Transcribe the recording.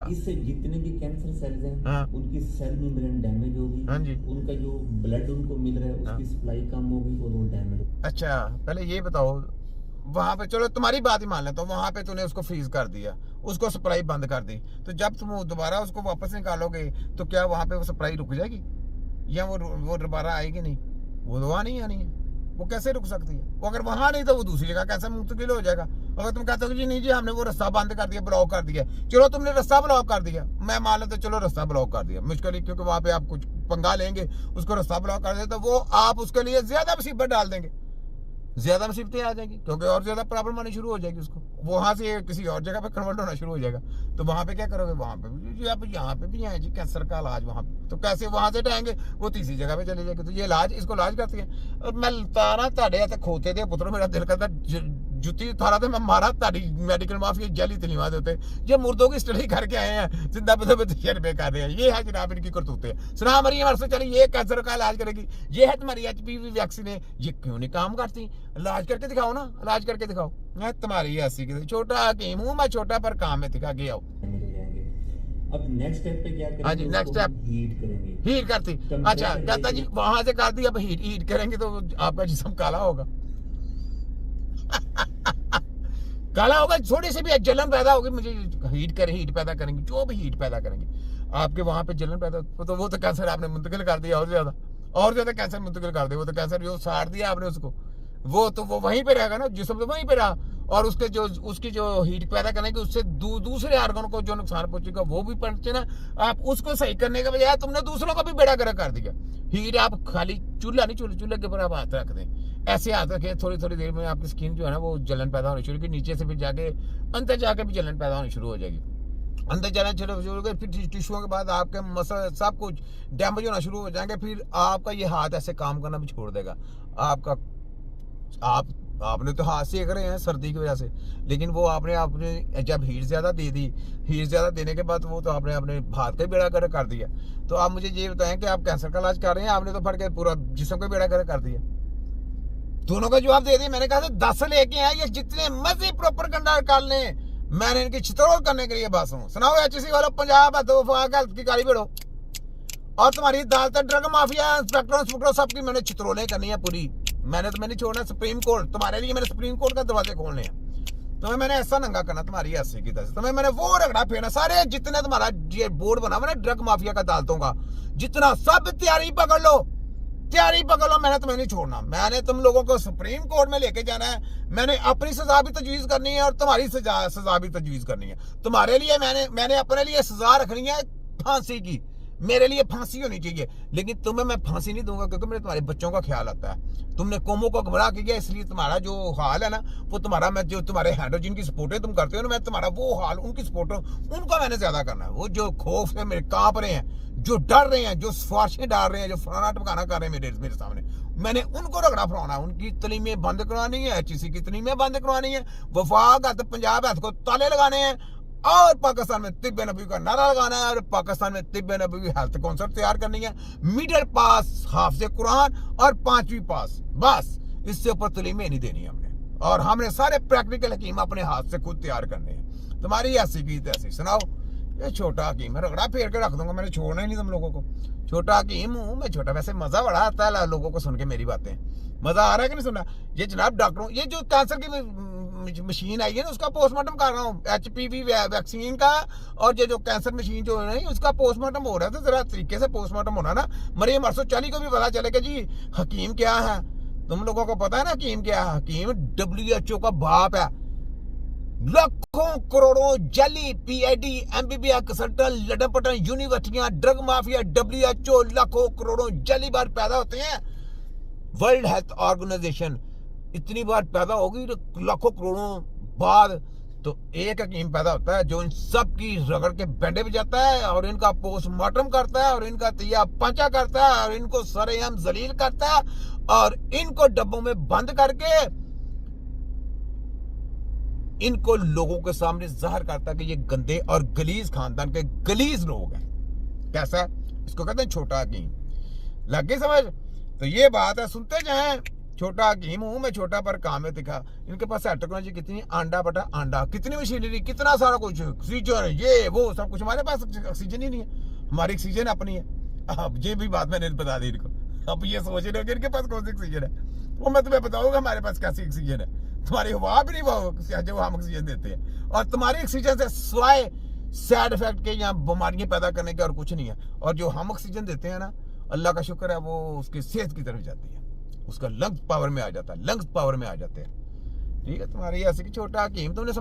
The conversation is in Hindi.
इससे जितने भी कैंसर सेल्स हैं, हाँ उनकी सेल मेम्ब्रेन डैमेज होगी, हाँ जी। उनका जो ब्लड उनको मिल रहा है हाँ उसकी सप्लाई कम होगी और वो डैमेज। अच्छा, पहले ये बताओ, वहां पे चलो तुम्हारी बात ही मान लेता हूँ, वहां पे तूने उसको फ्रीज कर दिया, उसको सप्लाई बंद कर दी, तो जब तुम दोबारा उसको वापस निकालोगे तो क्या वहां पे वो सप्लाई रुक जाएगी या वो दोबारा आएगी नहीं? वो दवा नहीं आनी है, वो कैसे रुक सकती है? वो अगर वहां नहीं तो वो दूसरी जगह कैसे मुंतकिल हो जाएगा? अगर तुम कहते हो जी नहीं जी हमने वो रास्ता बंद कर दिया, ब्लॉक कर दिया, चलो तुमने रास्ता ब्लॉक कर दिया, मैं मान लेता चलो रास्ता ब्लॉक कर दिया मुश्किल, क्योंकि वहां पे आप कुछ पंगा लेंगे, उसको रास्ता ब्लॉक कर दिया तो वो आप उसके लिए ज्यादा मुसीबत डाल देंगे, ज्यादा मुसीबतें आ जाएंगी, क्योंकि और ज्यादा प्रॉब्लम आनी शुरू हो जाएगी, उसको वहां से किसी और जगह पे कन्वर्ट होना शुरू हो जाएगा। तो वहां पे क्या करोगे? वहां पे भी आप यहाँ पे भी है जी कैंसर का इलाज वहां पे, तो कैसे वहां से जाएंगे? वो तीसरी जगह पे चले जाएंगे। तो ये इलाज, इसको इलाज करती है। और मैं तारा ताड़े हत्थ खोते दे पुत्रो, मेरा दिल करता जुत्ती थारा थे मैं मारा ताड़ी मेडिकल माफिया जली तलीमा देते। ये मुर्दों की स्टडी करके आए हैं, जिंदा पे पे कर रहे हैं। ये है जनाब इनकी करतूते। सुना मरी हमारे चली, ये कैंसर का इलाज करेगी, ये है तुम्हारी HPV वैक्सीन है, ये क्यों नहीं काम करती? इलाज करके दिखाओ ना, इलाज करके दिखाओ। मैं तुम्हारी ऐसी की छोटा हकीम हूँ मैं, छोटा पर काम में दिखा के आओ। अब नेक्स्ट स्टेप पे क्या करेंगे? हाँ जी, नेक्स्ट स्टेप हीट करेंगे। हीट करती। अच्छा कहता जी वहां से कर दी, अब हीट करेंगे तो आपका जिस्म काला होगा। काला होगा, थोड़ी सी भी जलन पैदा होगी, मुझे हीट पैदा करेंगे, जो भी हीट पैदा करेंगे आपके वहां पे जलन पैदा, तो वो तो कैंसर आपने मुंतकिल कर दिया, और ज्यादा कैंसर मुंतकिल कर दिया। वो तो कैंसर जो साड़ दिया आपने उसको, वो तो वो वहीं पे रहेगा ना, जिस्म तो वहीं पे रहा, और उसके जो उसकी जो हीट पैदा करने की उससे दूसरे ऑर्गन को जो नुकसान पहुंचेगा वो भी पहुंचे ना। आप उसको सही करने के बजाय तुमने दूसरों का भी बेड़ा गर्क कर दिया। हीट आप खाली चूल्हा नहीं, चूल्हे के ऊपर आप हाथ रख दें, ऐसे हाथ रखें, थोड़ी थोड़ी देर में आपकी स्किन जो है ना वो जलन पैदा होनी शुरू की, नीचे से फिर जाके अंदर जाके भी जलन पैदा होनी शुरू हो जाएगी। अंदर जाना शुरू हो गए, फिर टिश्यूओं के बाद आपके मसल सब कुछ डैमेज होना शुरू हो जाएंगे। फिर आपका ये हाथ ऐसे काम करना भी छोड़ देगा आपका। आपने तो हाथ सेक रहे हैं सर्दी की वजह से, लेकिन वो आपने जब हीट ज्यादा दे दी, हीट ज्यादा देने के बाद वो तो आपने अपने हाथ का बेड़ा गर्क कर दिया। तो आप मुझे ये बताएं कि आप कैंसर का इलाज कर रहे हैं, आपने तो फट के पूरा जिस्म का बेड़ा गर्क कर दिया। दोनों का जवाब दे दिया। मैंने कहा था 10 लेके आए, ये जितने मर्जी प्रॉपर कंडक्ट कर लें, मैंने इनकी छितरोल करने के लिए बस हूँ। सुनाओ HC वालों, पंजाब की गाड़ी बेड़ो, और तुम्हारी अदालत ड्रग माफिया इंस्पेक्टर सबकी मैंने छितरोलें करनी है पूरी। मैंने तो मैंने छोड़ना सुप्रीम कोर्ट, तुम्हारे लिए मैंने सुप्रीम कोर्ट का दरवाजे खोलने हैं। तुम्हें मैंने ऐसा नंगा करना तुम्हारी HC की तरह, तुम्हें मैंने वो रगड़ा फेरना, सारे जितने तुम्हारा ये बोर्ड बना हुआ ना ड्रग माफिया का अदालतों का, जितना सब तैयारी पकड़ लो, तैयारी पकड़ लो। मैंने तुम्हें नहीं छोड़ना, मैंने तुम लोगों को सुप्रीम कोर्ट में लेके जाना है। मैंने अपनी सजा भी तजवीज करनी है और तुम्हारी सजा भी तजवीज करनी है। तुम्हारे लिए मैंने अपने लिए सजा रखनी है फांसी की, मेरे लिए फांसी होनी चाहिए, लेकिन तुम्हें मैं फांसी नहीं दूंगा, क्योंकि मुझे तुम्हारे बच्चों का ख्याल आता है। तुमने कौमों को गुमराह किया, इसलिए तुम्हारा जो हाल है ना वो तुम्हारा, मैं जो तुम्हारे हैंडो जिनकी सपोर्टें तुम करते हो ना, मैं तुम्हारा वो हाल उनकी सपोर्टर उनका मैंने ज्यादा करना है। वो जो खौफ से मेरे कांप रहे हैं, जो डर रहे हैं, जो सिफारिशें डाल रहे हैं, जो फलाना टमकाना कर रहे हैं मेरे सामने, मैंने उनको रगड़ा फराना है। उनकी तलीमें बंद करवानी है, HC की तलीमें बंद करवानी है, वफाक हथ पंजाब हथ को ताले लगाने हैं, और पाकिस्तान में तिब्बे नबी का नारा लगाना है, और पाकिस्तान में तिब्बे नबी की हेल्थ कॉन्सेप्ट तैयार करनी है। मिडिल पास हाफिज़े कुरान और 5वीं पास, बस इससे ऊपर तलीमें नहीं देनी हमने। और हमने सारे प्रैक्टिकल हकीम अपने हाथ से खुद तैयार करने हैं। तुम्हारी ऐसी की तैसी। सुनाओ, ये छोटा हकीम है, रगड़ा फेर के रख दूंगा, मैंने छोड़ना ही नहीं तुम लोगों को। छोटा हकीम हूँ मैं, छोटा। वैसे मजा बड़ा आता है लोगों को सुन के मेरी बातें, मजा आ रहा है कि नहीं सुनना? ये जनाब डॉक्टरों, ये जो कैंसर की मशीन आई है ना उसका पोस्टमार्टम कर रहा हूँ, HPV वैक्सीन का, और ये जो कैंसर मशीन जो है ना उसका पोस्टमार्टम हो रहा है। तो जरा तरीके से पोस्टमार्टम होना ना, मरियम अरसो चाली को भी पता चलेगा जी हकीम क्या है। तुम लोगों को पता है ना हकीम क्या है? हकीम WHO का बाप है। लाखों करोड़ों जाली PhD MBBS कंसल्टेंट लटपटन यूनिवर्सिटियां, ड्रग माफिया, WHO, लाखों करोड़ों जाली बार पैदा होते हैं। वर्ल्ड हेल्थ ऑर्गेनाइजेशन इतनी बार पैदा होगी लाखों करोड़ों बाद, तो एक हकीम पैदा होता है जो इन सब की रगड़ के बेंडे पे जाता है, और इनका पोस्टमार्टम करता है, और इनका तिया पंचा करता है, और इनको सरेआम जलील करता है, और इनको डब्बों में बंद करके इनको लोगों के सामने जाहिर करता है कि ये गंदे और गलीज खानदान के गलीज लोग हैं। कैसा? इसको कहते हैं छोटा हकीम। लग गई समझ? तो ये बात है, सुनते जाएं। छोटा हकीम हूँ मैं, छोटा पर काम है दिखा। इनके पास टेक्नोलॉजी कितनी, आंडा बटा आंडा, कितनी मशीनरी, कितना सारा कुछ, ऑक्सीजन ये वो सब कुछ। हमारे पास ऑक्सीजन ही नहीं है, हमारी ऑक्सीजन अपनी है। अब ये भी बात मैंने बता दी इनको। अब ये सोच रहे हो कि इनके पास कौन सी ऑक्सीजन है, वो मैं तुम्हें बताऊंगा हमारे पास कैसी ऑक्सीजन है। तुम्हारी हवा भी नहीं वो जो हम ऑक्सीजन देते हैं, और तुम्हारी ऑक्सीजन से सिवाय सैड इफेक्ट के यहाँ बीमारियां पैदा करने के और कुछ नहीं है। और जो हम ऑक्सीजन देते हैं ना, अल्लाह का शुक्र है, वो उसकी सेहत की तरफ जाती है, उसका लंग्स पावर में आ जाता है, लंग्स पावर में आ जाते हैं। ठीक है, तुम्हारी ऐसे कि छोटा हकीम तुमने